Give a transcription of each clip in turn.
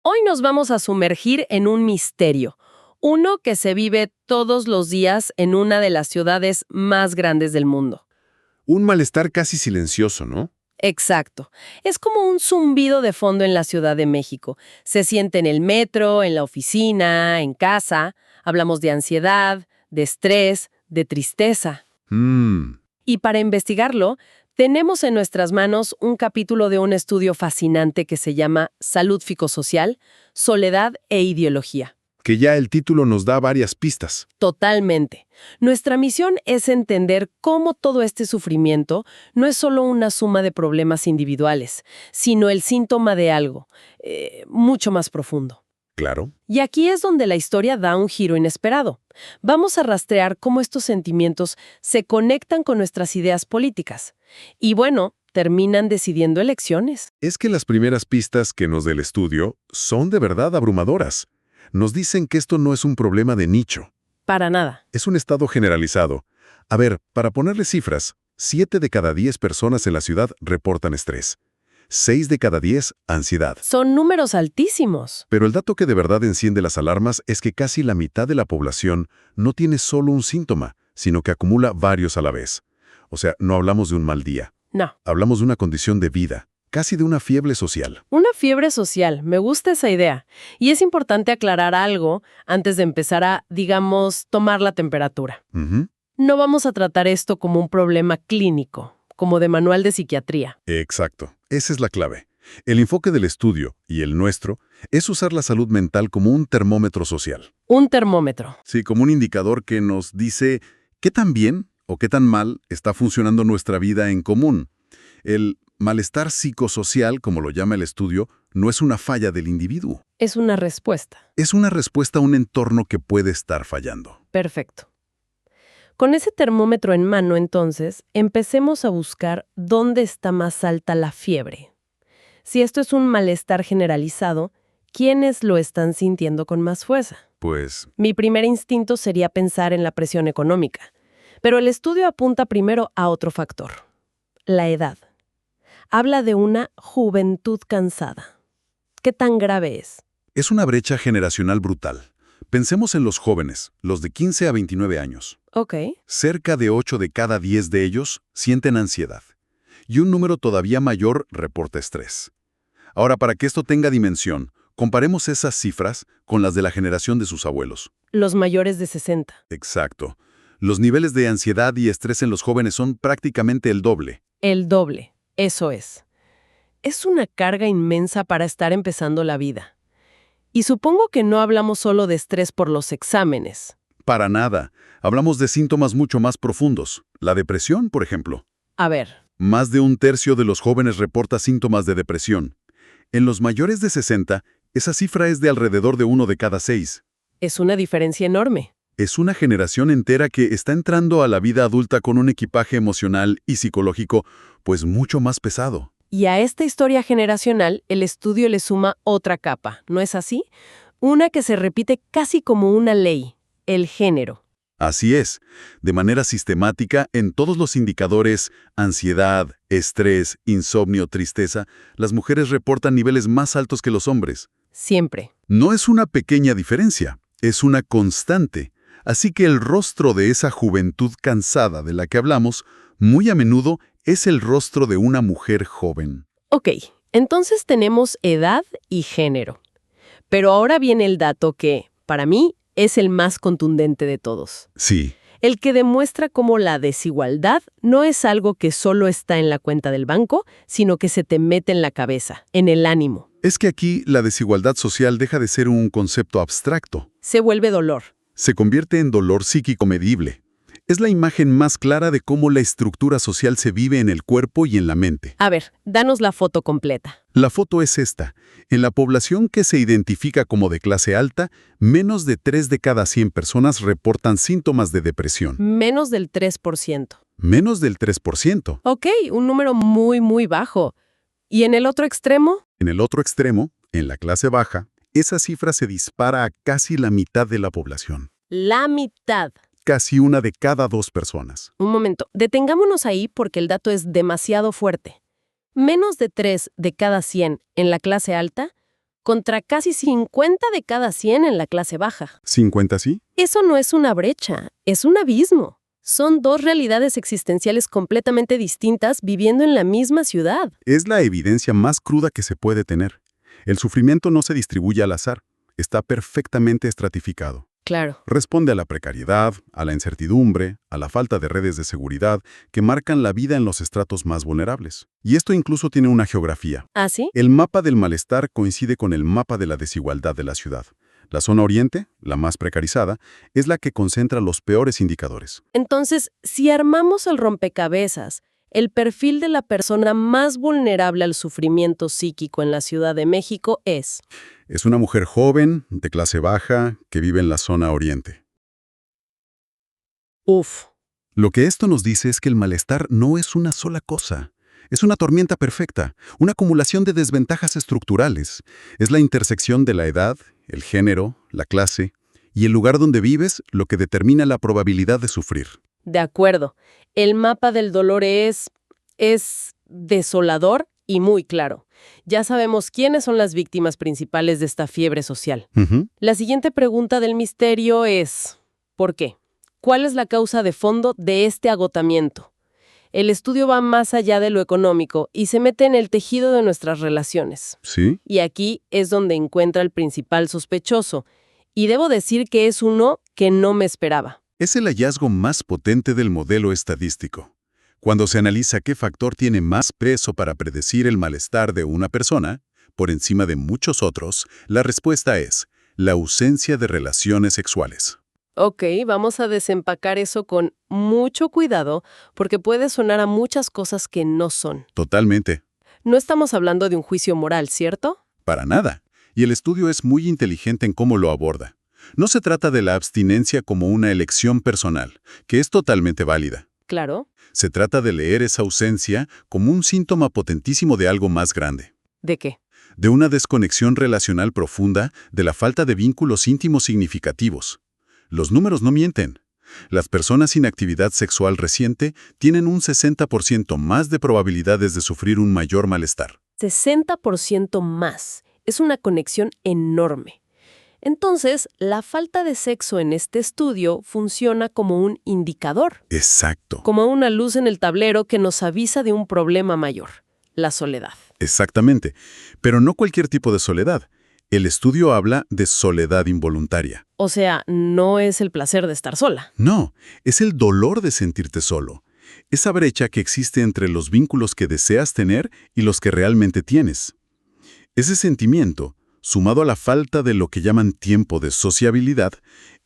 Hoy nos vamos a sumergir en un misterio, uno que se vive todos los días en una de las ciudades más grandes del mundo. Un malestar casi silencioso, ¿no? Exacto. Es como un zumbido de fondo en la Ciudad de México. Se siente en el metro, en la oficina, en casa. Hablamos de ansiedad, de estrés, de tristeza. Y para investigarlo, tenemos en nuestras manos un capítulo de un estudio fascinante que se llama Salud Psicosocial, Soledad e Ideología. Que ya el título nos da varias pistas. Totalmente. Nuestra misión es entender cómo todo este sufrimiento no es solo una suma de problemas individuales, sino el síntoma de algo mucho más profundo. Claro. Y aquí es donde la historia da un giro inesperado. Vamos a rastrear cómo estos sentimientos se conectan con nuestras ideas políticas. Y bueno, terminan decidiendo elecciones. Es que las primeras pistas que nos da el estudio son de verdad abrumadoras. Nos dicen que esto no es un problema de nicho. Para nada. Es un estado generalizado. A ver, para ponerle cifras, 7 de cada 10 personas en la ciudad reportan estrés. 6 de cada 10, ansiedad. Son números altísimos. Pero el dato que de verdad enciende las alarmas es que casi la mitad de la población no tiene solo un síntoma, sino que acumula varios a la vez. O sea, no hablamos de un mal día. No. Hablamos de una condición de vida, casi de una fiebre social. Una fiebre social, me gusta esa idea. Y es importante aclarar algo antes de empezar a, digamos, tomar la temperatura. No vamos a tratar esto como un problema clínico, como de manual de psiquiatría. Exacto, esa es la clave. El enfoque del estudio, y el nuestro, es usar la salud mental como un termómetro social. Un termómetro. Sí, como un indicador que nos dice qué tan bien o qué tan mal está funcionando nuestra vida en común. El malestar psicosocial, como lo llama el estudio, no es una falla del individuo. Es una respuesta. Es una respuesta a un entorno que puede estar fallando. Perfecto. Con ese termómetro en mano, entonces, empecemos a buscar dónde está más alta la fiebre. Si esto es un malestar generalizado, ¿quiénes lo están sintiendo con más fuerza? Pues, Mi primer instinto sería pensar en la presión económica, pero el estudio apunta primero a otro factor, la edad. Habla de una juventud cansada. ¿Qué tan grave es? es una brecha generacional brutal. Pensemos en los jóvenes, los de 15 a 29 años. Ok. Cerca de 8 de cada 10 de ellos sienten ansiedad. Y un número todavía mayor reporta estrés. Ahora, para que esto tenga dimensión, comparemos esas cifras con las de la generación de sus abuelos. Los mayores de 60. Exacto. Los niveles de ansiedad y estrés en los jóvenes son prácticamente el doble. El doble. Eso es. Es una carga inmensa para estar empezando la vida. Y supongo que no hablamos solo de estrés por los exámenes. Para nada. Hablamos de síntomas mucho más profundos. La depresión, por ejemplo. A ver. Más de un tercio de los jóvenes reporta síntomas de depresión. En los mayores de 60, esa cifra es de alrededor de 1 de cada 6. Es una diferencia enorme. Es una generación entera que está entrando a la vida adulta con un equipaje emocional y psicológico, pues mucho más pesado. Y a esta historia generacional, el estudio le suma otra capa, ¿no es así? Una que se repite casi como una ley, el género. Así es, de manera sistemática, en todos los indicadores, ansiedad, estrés, insomnio, tristeza, las mujeres reportan niveles más altos que los hombres. Siempre. No es una pequeña diferencia, es una constante. Así que el rostro de esa juventud cansada de la que hablamos, muy a menudo es el rostro de una mujer joven. Ok, entonces tenemos edad y género. Pero ahora viene el dato que, para mí, es el más contundente de todos. Sí. El que demuestra cómo la desigualdad no es algo que solo está en la cuenta del banco, sino que se te mete en la cabeza, en el ánimo. Es que aquí la desigualdad social deja de ser un concepto abstracto. Se vuelve dolor. Se convierte en dolor psíquico medible. Es la imagen más clara de cómo la estructura social se vive en el cuerpo y en la mente. A ver, danos la foto completa. La foto es esta. En la población que se identifica como de clase alta, menos de 3 de cada 100 personas reportan síntomas de depresión. Menos del 3%. Menos del 3%. Ok, un número muy, muy bajo. ¿Y en el otro extremo? En el otro extremo, en la clase baja, esa cifra se dispara a casi la mitad de la población. La mitad. Casi 1 de cada 2 personas. Un momento, detengámonos ahí porque el dato es demasiado fuerte. Menos de 3 de cada 100 en la clase alta, contra casi 50 de cada 100 en la clase baja. ¿50 sí? Eso no es una brecha, es un abismo. Son dos realidades existenciales completamente distintas viviendo en la misma ciudad. Es la evidencia más cruda que se puede tener. El sufrimiento no se distribuye al azar, está perfectamente estratificado. Claro. Responde a la precariedad, a la incertidumbre, a la falta de redes de seguridad que marcan la vida en los estratos más vulnerables. Y esto incluso tiene una geografía. ¿Ah, sí? El mapa del malestar coincide con el mapa de la desigualdad de la ciudad. La zona oriente, la más precarizada, es la que concentra los peores indicadores. Entonces, si armamos el rompecabezas, el perfil de la persona más vulnerable al sufrimiento psíquico en la Ciudad de México es... Es una mujer joven, de clase baja, que vive en la zona oriente. Uf. Lo que esto nos dice es que el malestar no es una sola cosa. Es una tormenta perfecta, una acumulación de desventajas estructurales. Es la intersección de la edad, el género, la clase y el lugar donde vives lo que determina la probabilidad de sufrir. De acuerdo. El mapa del dolor es desolador y muy claro. Ya sabemos quiénes son las víctimas principales de esta fiebre social. La siguiente pregunta del misterio es, ¿por qué? ¿Cuál es la causa de fondo de este agotamiento? El estudio va más allá de lo económico y se mete en el tejido de nuestras relaciones. ¿Sí? Y aquí es donde encuentra el principal sospechoso. Y debo decir que es uno que no me esperaba. Es el hallazgo más potente del modelo estadístico. Cuando se analiza qué factor tiene más peso para predecir el malestar de una persona, por encima de muchos otros, la respuesta es la ausencia de relaciones sexuales. Ok, vamos a desempacar eso con mucho cuidado porque puede sonar a muchas cosas que no son. Totalmente. No estamos hablando de un juicio moral, ¿cierto? Para nada. Y el estudio es muy inteligente en cómo lo aborda. No se trata de la abstinencia como una elección personal, que es totalmente válida. Claro. Se trata de leer esa ausencia como un síntoma potentísimo de algo más grande. ¿De qué? De una desconexión relacional profunda, de la falta de vínculos íntimos significativos. Los números no mienten. Las personas sin actividad sexual reciente tienen un 60% más de probabilidades de sufrir un mayor malestar. 60% más. Es una conexión enorme. Entonces, la falta de sexo en este estudio funciona como un indicador, Exacto. como una luz en el tablero que nos avisa de un problema mayor, la soledad. Exactamente. Pero no cualquier tipo de soledad. El estudio habla de soledad involuntaria. O sea, no es el placer de estar sola. No, es el dolor de sentirte solo. Esa brecha que existe entre los vínculos que deseas tener y los que realmente tienes. Ese sentimiento, sumado a la falta de lo que llaman tiempo de sociabilidad,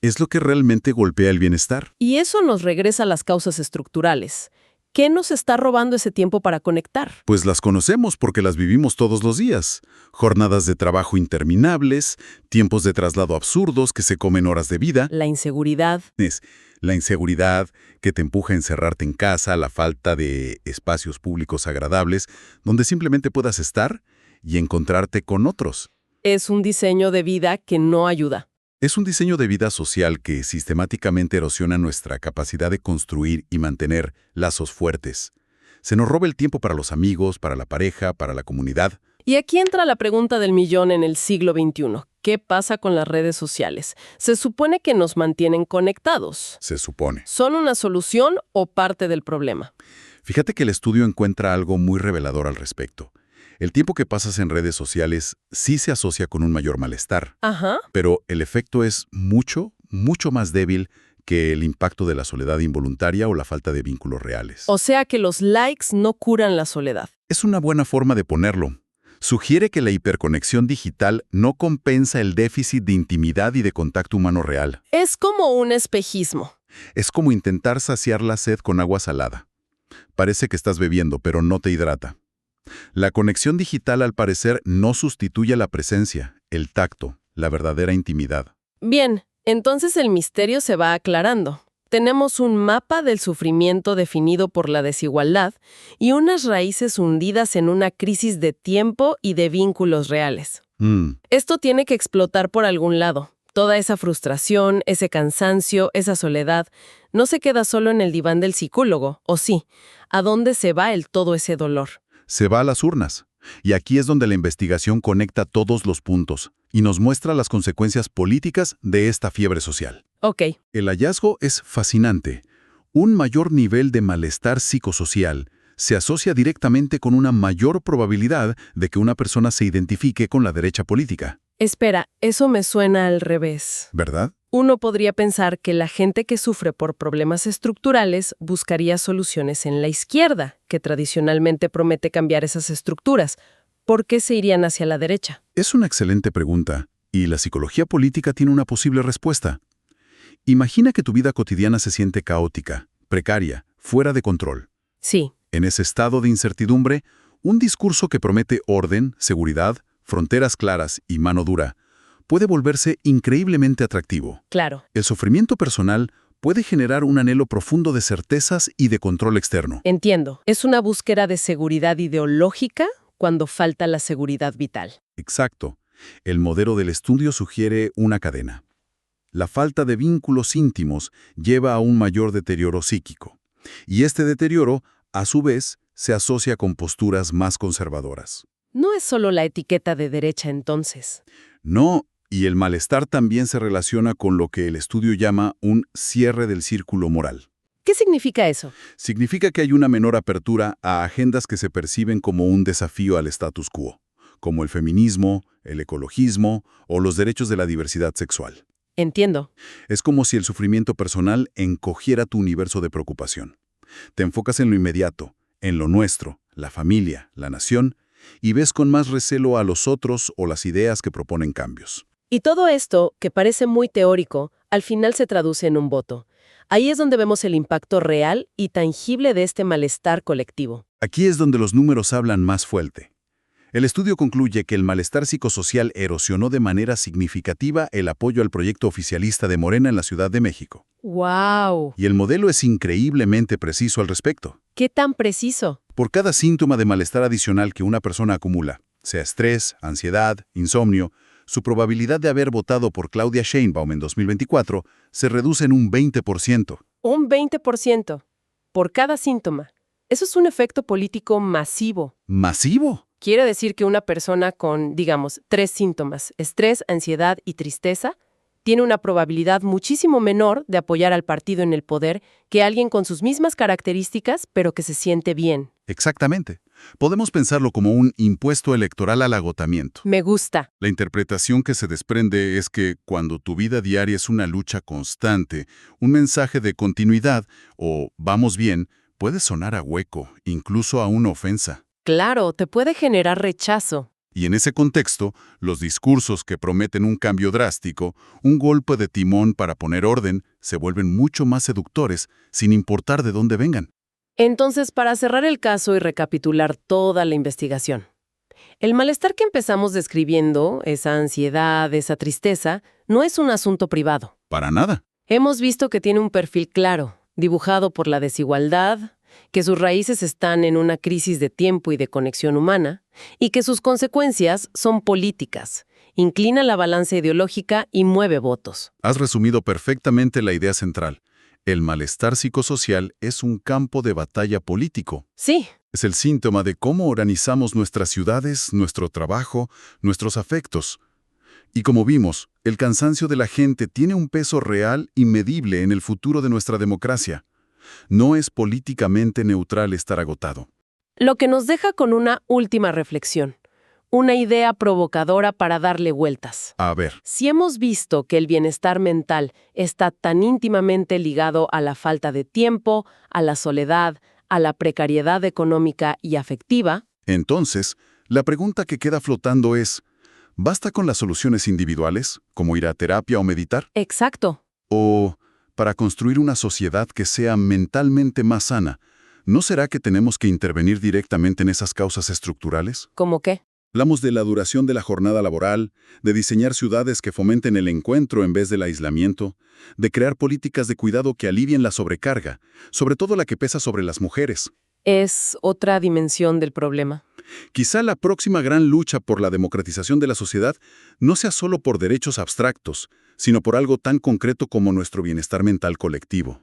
es lo que realmente golpea el bienestar. Y eso nos regresa a las causas estructurales. ¿Qué nos está robando ese tiempo para conectar? Pues las conocemos porque las vivimos todos los días. Jornadas de trabajo interminables, tiempos de traslado absurdos que se comen horas de vida. La inseguridad. Es la inseguridad que te empuja a encerrarte en casa, la falta de espacios públicos agradables, donde simplemente puedas estar y encontrarte con otros. Es un diseño de vida que no ayuda. Es un diseño de vida social que sistemáticamente erosiona nuestra capacidad de construir y mantener lazos fuertes. Se nos roba el tiempo para los amigos, para la pareja, para la comunidad. Y aquí entra la pregunta del millón en el siglo XXI. ¿Qué pasa con las redes sociales? Se supone que nos mantienen conectados. Se supone. ¿Son una solución o parte del problema? Fíjate que el estudio encuentra algo muy revelador al respecto. El tiempo que pasas en redes sociales sí se asocia con un mayor malestar. Ajá. Pero el efecto es mucho más débil que el impacto de la soledad involuntaria o la falta de vínculos reales. O sea que los likes no curan la soledad. Es una buena forma de ponerlo. Sugiere que la hiperconexión digital no compensa el déficit de intimidad y de contacto humano real. Es como un espejismo. Es como intentar saciar la sed con agua salada. Parece que estás bebiendo, pero no te hidrata. La conexión digital, al parecer, no sustituye la presencia, el tacto, la verdadera intimidad. Bien, entonces el misterio se va aclarando. Tenemos un mapa del sufrimiento definido por la desigualdad y unas raíces hundidas en una crisis de tiempo y de vínculos reales. Esto tiene que explotar por algún lado. Toda esa frustración, ese cansancio, esa soledad, no se queda solo en el diván del psicólogo, ¿o sí? ¿A dónde se va todo ese dolor? Se va a las urnas. Y aquí es donde la investigación conecta todos los puntos y nos muestra las consecuencias políticas de esta fiebre social. Ok, El hallazgo es fascinante. Un mayor nivel de malestar psicosocial se asocia directamente con una mayor probabilidad de que una persona se identifique con la derecha política, espera, eso me suena al revés. ¿verdad? Uno podría pensar que la gente que sufre por problemas estructurales buscaría soluciones en la izquierda, que tradicionalmente promete cambiar esas estructuras. ¿Por qué se irían hacia la derecha? Es una excelente pregunta, y la psicología política tiene una posible respuesta. Imagina que tu vida cotidiana se siente caótica, precaria, fuera de control. Sí, En ese estado de incertidumbre, un discurso que promete orden, seguridad, fronteras claras y mano dura puede volverse increíblemente atractivo. claro. El sufrimiento personal puede generar un anhelo profundo de certezas y de control externo. Entiendo. Es una búsqueda de seguridad ideológica cuando falta la seguridad vital. Exacto. El modelo del estudio sugiere una cadena. La falta de vínculos íntimos lleva a un mayor deterioro psíquico. Y este deterioro, a su vez, se asocia con posturas más conservadoras. No es solo la etiqueta de derecha entonces. No, y el malestar también se relaciona con lo que el estudio llama un cierre del círculo moral. ¿Qué significa eso? Significa que hay una menor apertura a agendas que se perciben como un desafío al status quo, como el feminismo, el ecologismo o los derechos de la diversidad sexual. Entiendo. Es como si el sufrimiento personal encogiera tu universo de preocupación. Te enfocas en lo inmediato, en lo nuestro, la familia, la nación, y ves con más recelo a los otros o las ideas que proponen cambios. Y todo esto, que parece muy teórico, al final se traduce en un voto. Ahí es donde vemos el impacto real y tangible de este malestar colectivo. Aquí es donde los números hablan más fuerte. El estudio concluye que el malestar psicosocial erosionó de manera significativa el apoyo al proyecto oficialista de Morena en la Ciudad de México. ¡Wow! Y el modelo es increíblemente preciso al respecto. ¿Qué tan preciso? Por cada síntoma de malestar adicional que una persona acumula, sea estrés, ansiedad, insomnio, su probabilidad de haber votado por Claudia Sheinbaum en 2024 se reduce en un 20%. Un 20% por cada síntoma. Eso es un efecto político masivo. ¿Masivo? Quiere decir que una persona con, digamos, 3 síntomas, estrés, ansiedad y tristeza, tiene una probabilidad muchísimo menor de apoyar al partido en el poder que alguien con sus mismas características, pero que se siente bien. Exactamente. Podemos pensarlo como un impuesto electoral al agotamiento. Me gusta. La interpretación que se desprende es que cuando tu vida diaria es una lucha constante, un mensaje de continuidad o vamos bien puede sonar a hueco, incluso a una ofensa. Claro, te puede generar rechazo. Y en ese contexto, los discursos que prometen un cambio drástico, un golpe de timón para poner orden, se vuelven mucho más seductores, sin importar de dónde vengan. Entonces, para cerrar el caso y recapitular toda la investigación. El malestar que empezamos describiendo, esa ansiedad, esa tristeza, no es un asunto privado. Para nada. Hemos visto que tiene un perfil claro, dibujado por la desigualdad, que sus raíces están en una crisis de tiempo y de conexión humana, y que sus consecuencias son políticas, inclina la balanza ideológica y mueve votos. Has resumido perfectamente la idea central. El malestar psicosocial es un campo de batalla político. Sí, Es el síntoma de cómo organizamos nuestras ciudades, nuestro trabajo, nuestros afectos. Y como vimos, el cansancio de la gente tiene un peso real y medible en el futuro de nuestra democracia. No es políticamente neutral estar agotado. lo que nos deja con una última reflexión, una idea provocadora para darle vueltas. A ver, Si hemos visto que el bienestar mental está tan íntimamente ligado a la falta de tiempo, a la soledad, a la precariedad económica y afectiva, entonces, la pregunta que queda flotando es, ¿basta con las soluciones individuales, como ir a terapia o meditar? exacto. ¿O, para construir una sociedad que sea mentalmente más sana, ¿no será que tenemos que intervenir directamente en esas causas estructurales? ¿Cómo qué? Hablamos de la duración de la jornada laboral, de diseñar ciudades que fomenten el encuentro en vez del aislamiento, de crear políticas de cuidado que alivien la sobrecarga, sobre todo la que pesa sobre las mujeres. Es otra dimensión del problema. Quizá la próxima gran lucha por la democratización de la sociedad no sea solo por derechos abstractos, sino por algo tan concreto como nuestro bienestar mental colectivo.